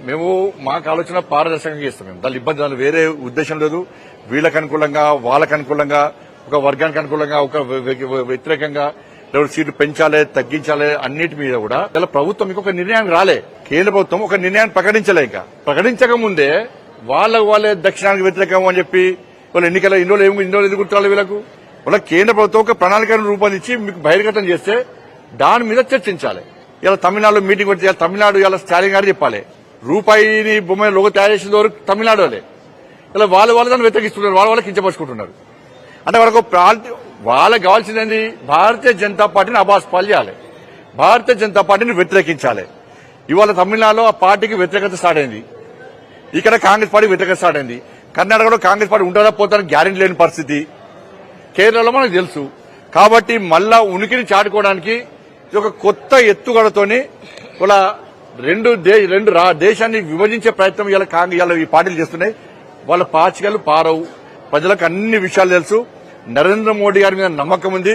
మేము మాకు ఆలోచన పారదర్శకంగా చేస్తాం. మేము దాని ఇబ్బంది వేరే ఉద్దేశం లేదు. వీళ్ళకి అనుకూలంగా వాళ్ళకి అనుకూలంగా ఒక వర్గానికి అనుకూలంగా ఒక వ్యతిరేకంగా సీట్లు పెంచాలి తగ్గించాలి అన్నిటి మీద కూడా ఇలా ప్రభుత్వం ఒక నిర్ణయానికి రాలే. కేంద్ర ప్రభుత్వం ఒక నిర్ణయాన్ని ప్రకటించలే. ఇంకా ప్రకటించక ముందే వాళ్ళే దక్షిణానికి వ్యతిరేకం అని చెప్పి వాళ్ళు ఎన్నికల ఇన్ని రోజులు ఎందుకు గుర్తురాలి వీళ్ళకు. వాళ్ళ కేంద్ర ప్రభుత్వం ఒక ప్రణాళికను రూపొందించి మీకు బహిర్గతం చేస్తే దాని మీద చర్చించాలి. ఇలా తమిళనాడులో మీటింగ్ పెట్టి తమిళనాడు ఇలా స్టాలిన్ గారు చెప్పాలి రూపాయిని బొమ్మ లోగో తయారు చేసిన వరకు తమిళనాడు వాళ్ళే ఇలా వాళ్ళు దాన్ని వ్యతిరేకిస్తున్నారు. వాళ్ళ కించపరుచుకుంటున్నారు. అంటే వాళ్ళకి కావాల్సింది భారతీయ జనతా పార్టీని అబాస్పాలు చేయాలి. భారతీయ జనతా పార్టీని వ్యతిరేకించాలి. ఇవాళ తమిళనాడులో ఆ పార్టీకి వ్యతిరేకత స్టార్ట్ అయింది. ఇక్కడ కాంగ్రెస్ పార్టీ వ్యతిరేకత స్టార్ట్ అయింది. కర్ణాటకలో కాంగ్రెస్ పార్టీ ఉంటుందా పోతానికి గ్యారెంటీ లేని పరిస్థితి. కేరళలో మనకు తెలుసు. కాబట్టి మళ్ళా ఉనికిని చాటుకోవడానికి ఒక కొత్త ఎత్తుగడతోని ఇలా రెండు దేశాన్ని విభజించే ప్రయత్నం ఇలా ఈ పార్టీలు చేస్తున్నాయి. వాళ్ళ పాచికలు పారవు. ప్రజలకు అన్ని విషయాలు తెలుసు. నరేంద్ర మోడీ గారి మీద నమ్మకం ఉంది.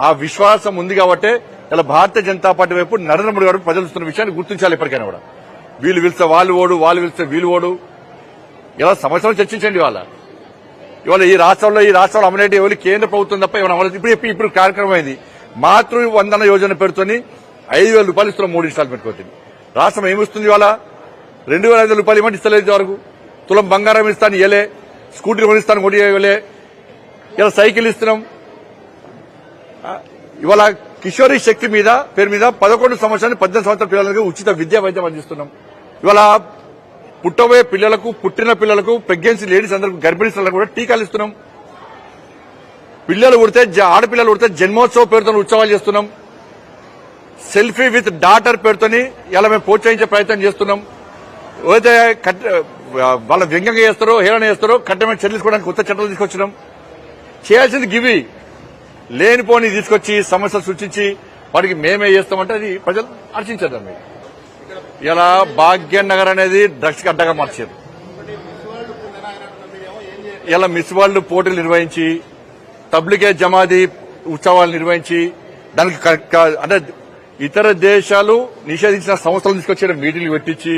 ఆ విశ్వాసం ఉంది కాబట్టి ఇలా భారతీయ జనతా పార్టీ వైపు నరేంద్ర మోడీ గారు ప్రజలు ఇస్తున్న విషయాన్ని గుర్తించాలి. ఎప్పటికైనా కూడా వీళ్ళు పిలిస్తే వాళ్ళు పిలిస్తే వీళ్ళు ఇలా సమస్యలు చర్చించండి. ఇవాళ ఈ రాష్ట్రంలో అమలేటి ఎవరు కేంద్ర ప్రభుత్వం తప్ప ఏమైనా ఇప్పుడు కార్యక్రమం అయింది. మాతృవందన యోజన పేరుతోని 5,000 రూపాయలు ఇస్తున్నాం 3 ఇన్స్టాల్మెంట్ కొద్ది. రాష్ట్రం ఏమిస్తుంది ఇవాళ 2,500 రూపాయలు ఇవ్వండి ఇస్తలేదు వరకు. తులం బంగారం ఇస్తాను ఇవ్వలే. స్కూటీ కొనిస్తాను కొడి ఇవ్వలే. ఇలా సైకిల్ ఇస్తున్నాం. ఇవాళ కిషోరీ శక్తి పేరు మీద 11 సంవత్సరాలు 18 సంవత్సరాల పిల్లలకు ఉచిత విద్యా వైద్యం అందిస్తున్నాం. ఇవాళ పుట్టబోయే పిల్లలకు పుట్టిన పిల్లలకు ప్రెగ్నెన్సీ లేడీస్ అందరికీ గర్భిణీలకు కూడా టీకాలు ఇస్తున్నాం. ఆడపిల్లలు పుడితే జన్మోత్సవ పేరుతో ఉత్సవాలు చేస్తున్నాం. సెల్ఫీ విత్ డాటర్ పేరుతోని ఇలా మేము ప్రోత్సహించే ప్రయత్నం చేస్తున్నాం. ఏదైతే వాళ్ళ వ్యంగ్యంగా చేస్తారో హేళన చేస్తారో కఠినమైన చర్యలు తీసుకోవడానికి కొత్త చట్టాలు తీసుకొచ్చినాం. చేయాల్సింది గివి లేనిపోని తీసుకొచ్చి సమస్యలు సృష్టించి వాటికి మేమే చేస్తామంటే అది ప్రజలు హర్షించారు. మీరు ఇలా భాగ్యనగర్ అనేది డ్రగ్స్ కి అడ్డగా మార్చారు. ఇలా మిస్ వరల్డ్ పోటీలు నిర్వహించి తబ్లిగే జమాది ఉత్సవాలు నిర్వహించి దానికి అంటే ఇతర దేశాలు నిషేధించిన సంస్థలు తీసుకొచ్చి మీటింగ్లు పెట్టించి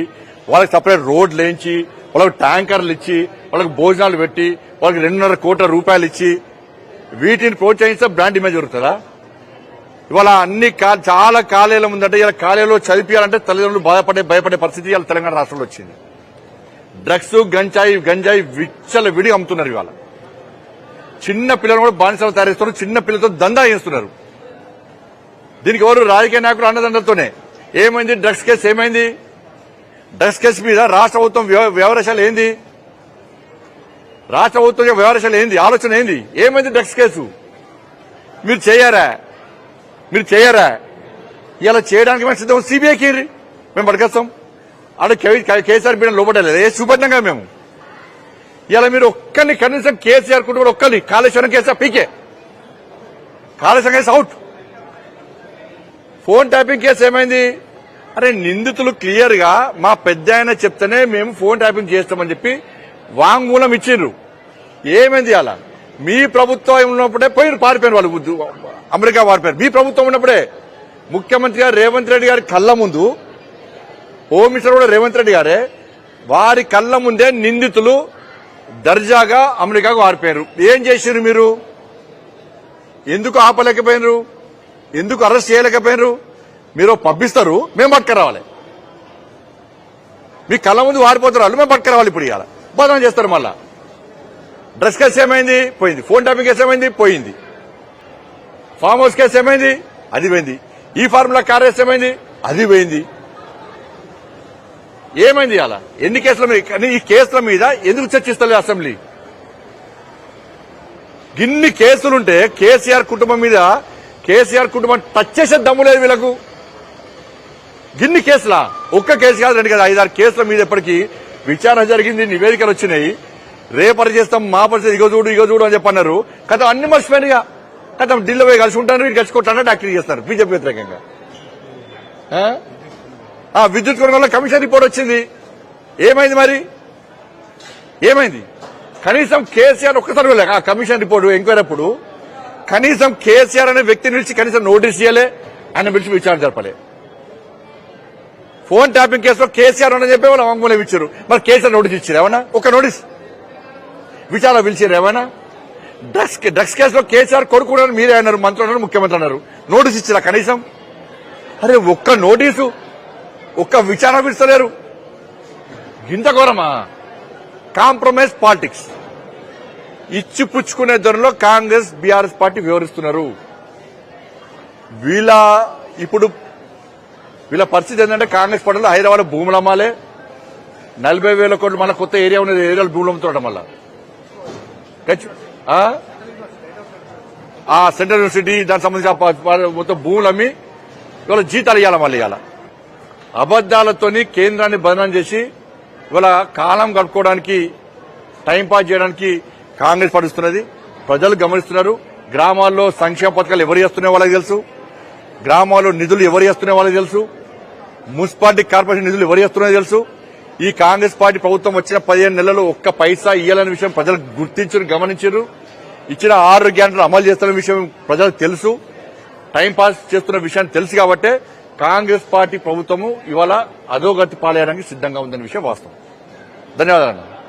వాళ్ళకి సపరేట్ రోడ్లు వేయించి వాళ్ళకి ట్యాంకర్లు ఇచ్చి వాళ్ళకి భోజనాలు పెట్టి వాళ్ళకి 2.5 కోట్ల రూపాయలు ఇచ్చి వీటిని ప్రోత్సహిస్తే బ్రాండ్ ఇమేజ్ జరుగుతుందా? ఇవాళ అన్ని చాలా కాలేజీలు ఉందంటే ఇలా కాలేజీలో చదివించాలంటే తల్లిదండ్రులు భయపడే పరిస్థితి ఇలా తెలంగాణ రాష్ట్రంలో వచ్చింది. డ్రగ్స్ గంజాయి విడి అమ్ముతున్నారు. ఇవాళ చిన్న పిల్లలు కూడా బానిసలు తయారు చేస్తున్నారు. చిన్న పిల్లలతో దందా చేస్తున్నారు. దీనికి ఎవరు రాజకీయ నాయకులు అన్నదండలతోనే. ఏమైంది డ్రగ్స్ కేసు? ఏమైంది డ్రగ్స్ కేసు మీద రాష్ట్ర ప్రభుత్వం వ్యవహారాలు ఏంది? రాష్ట్ర ప్రభుత్వం వ్యవహారాలు ఏంది? ఆలోచన ఏంది? ఏమైంది డ్రగ్స్ కేసు? మీరు చేయరా? ఇలా చేయడానికి మేము సిద్ధం. సిబిఐకి మేము పట్టుకొస్తాం. అక్కడ కేసీఆర్ బిడ్డ లోపడలేదు. ఏ సుబద్ధంగా మేము ఇలా మీరు ఒక్కరిని కనీసం కేసీఆర్ కుటుంబం ఒక్కరిని కాళేశ్వరం కేసు పీకే Kaleshwaram case out. Phone tapping case ఏమైంది? అరే నిందితులు క్లియర్ గా మా పెద్ద ఆయన చెప్తేనే మేము ఫోన్ ట్యాపింగ్ చేస్తామని చెప్పి వాంగ్మూలం ఇచ్చిండ్రు. ఏమైంది? అలా మీ ప్రభుత్వం ఉన్నప్పుడే పారిపోయారు వాళ్ళు, అమెరికా పారిపోయారు. మీ ప్రభుత్వం ఉన్నప్పుడే ముఖ్యమంత్రి గారు రేవంత్ రెడ్డి గారి కళ్ళ ముందు, హోమ్ మినిస్టర్ కూడా రేవంత్ రెడ్డి గారే, వారి కళ్ళ ముందే నిందితులు దర్జాగా అమెరికాకు పారిపోయారు. ఏం చేశారు మీరు? ఎందుకు ఆపలేకపోయినారు? ఎందుకు అరెస్ట్ చేయలేకపోయినారు? మీరు పంపిస్తారు, మేము పట్టుకురావాలి. మీ కళ్ళ ముందు వారిపోతారు వాళ్ళు, మేము పట్టుకురావాలి. ఇప్పుడు ఇవాళ బదనం చేస్తారు. మళ్ళా డ్రగ్స్ కేసు ఏమైంది? పోయింది. ఫోన్ ట్యాపింగ్ కేసు ఏమైంది? పోయింది. ఫామ్ హౌస్ కేసు ఏమైంది? అది పోయింది. ఈ ఫార్ములా కార్ కేసు ఏమైంది? అది పోయింది. ఏమైంది? అలా ఎన్ని కేసుల మీద? ఈ కేసుల మీద ఎందుకు చర్చిస్తలేదు అసెంబ్లీ? ఇన్ని కేసులుంటే కేసీఆర్ కుటుంబం మీద కేసీఆర్ కుటుంబం టచ్ చేసే దమ్ము లేదు వీళ్ళకు. గిన్ని కేసులా? ఒక్క కేసు కాదు, 2 కాదు, 5-6 కేసుల మీద ఇప్పటికీ విచారణ జరిగింది. నివేదికలు వచ్చినాయి. రేపటి చేస్తాం, మా పరిస్థితి ఇగో చూడు అని చెప్పన్నారు. కథ అన్ని మర్చిపోయినాయిగా. కథ ఢిల్లీ పోయి కలిసి ఉంటారు, వీళ్ళు కలిసికొట్టారంటే యాక్టింగ్ చేస్తారు బీజేపీ వ్యతిరేకంగా. విద్యుత్ కొనుగోలు కమిషన్ రిపోర్ట్ వచ్చింది. ఏమైంది మరి? ఏమైంది? కనీసం కేసీఆర్ ఒక్కసారి వెళ్ళాక ఆ కమిషన్ రిపోర్ట్ ఎంక్వైరీ అప్పుడు కనీసం కేసీఆర్ అనే వ్యక్తిని పిలిచి కనీసం నోటీస్ ఇవ్వలే, ఆయన పిలిచి విచారణ జరపలే. ఫోన్ ట్యాపింగ్ కేసులో కేసీఆర్ అని చెప్పి వాళ్ళు వాంగ్మూలం ఇచ్చారు. మరి కేసీఆర్ నోటీస్ ఇచ్చారు ఏమన్నా? ఒక నోటీస్ విచారణ పిలిచారు ఏమైనా? డ్రగ్స్ కేసులో కేసీఆర్ కొడుకు మీరే అన్నారు, మంత్రులు అన్నారు, ముఖ్యమంత్రి అన్నారు. నోటీస్ ఇచ్చిరా కనీసం? అరే ఒక్క నోటీసు, ఒక్క విచారణ పిలుస్తలేరు. ఇంత ఘోరమా? కాంప్రమైజ్ పాలిటిక్స్, ఇచ్చి పుచ్చుకునే ధరలో కాంగ్రెస్ బీఆర్ఎస్ పార్టీ వివరిస్తున్నారు. వీళ్ళ పరిస్థితి ఏంటంటే కాంగ్రెస్ పార్టీలో హైదరాబాద్ భూములు అమ్మాలే, 40,000 కోట్లు మళ్ళీ కొత్త ఏరియా ఉన్నది, ఏరియాలో భూములు అమ్ముతుండటం వల్ల ఆ సెంట్రల్ యూనివర్సిటీ దానికి సంబంధించిన మొత్తం భూములు అమ్మి ఇవాళ జీతాలు ఇవ్వాలి. మళ్ళీ ఇవాళ అబద్దాలతోని కేంద్రాన్ని బదనాం చేసి ఇవాళ కాలం గడుపుకోవడానికి, టైంపాస్ చేయడానికి కాంగ్రెస్ పడుతున్నది. ప్రజలు గమనిస్తున్నారు. గ్రామాల్లో సంక్షేమ పథకాలు ఎవరు చేస్తున్న వాళ్ళకి తెలుసు, గ్రామాల్లో నిధులు ఎవరు చేస్తున్న వాళ్ళకి తెలుసు, మున్సిపాలిటీ కార్పొరేషన్ నిధులు ఎవరు చేస్తున్నారో తెలుసు. ఈ కాంగ్రెస్ పార్టీ ప్రభుత్వం వచ్చిన 15 నెలలు ఒక్క పైసా ఇయ్యాలనే విషయం ప్రజలు గుర్తించారు, గమనించారు. ఇచ్చిన 6 గ్యారెంటీలు అమలు చేస్తున్న విషయం ప్రజలకు తెలుసు. టైంపాస్ చేస్తున్న విషయాన్ని తెలుసు కాబట్టే కాంగ్రెస్ పార్టీ ప్రభుత్వము ఇవాళ అధోగతి పాలేయడానికి సిద్ధంగా ఉందనే విషయం వాస్తవం. ధన్యవాదాలు.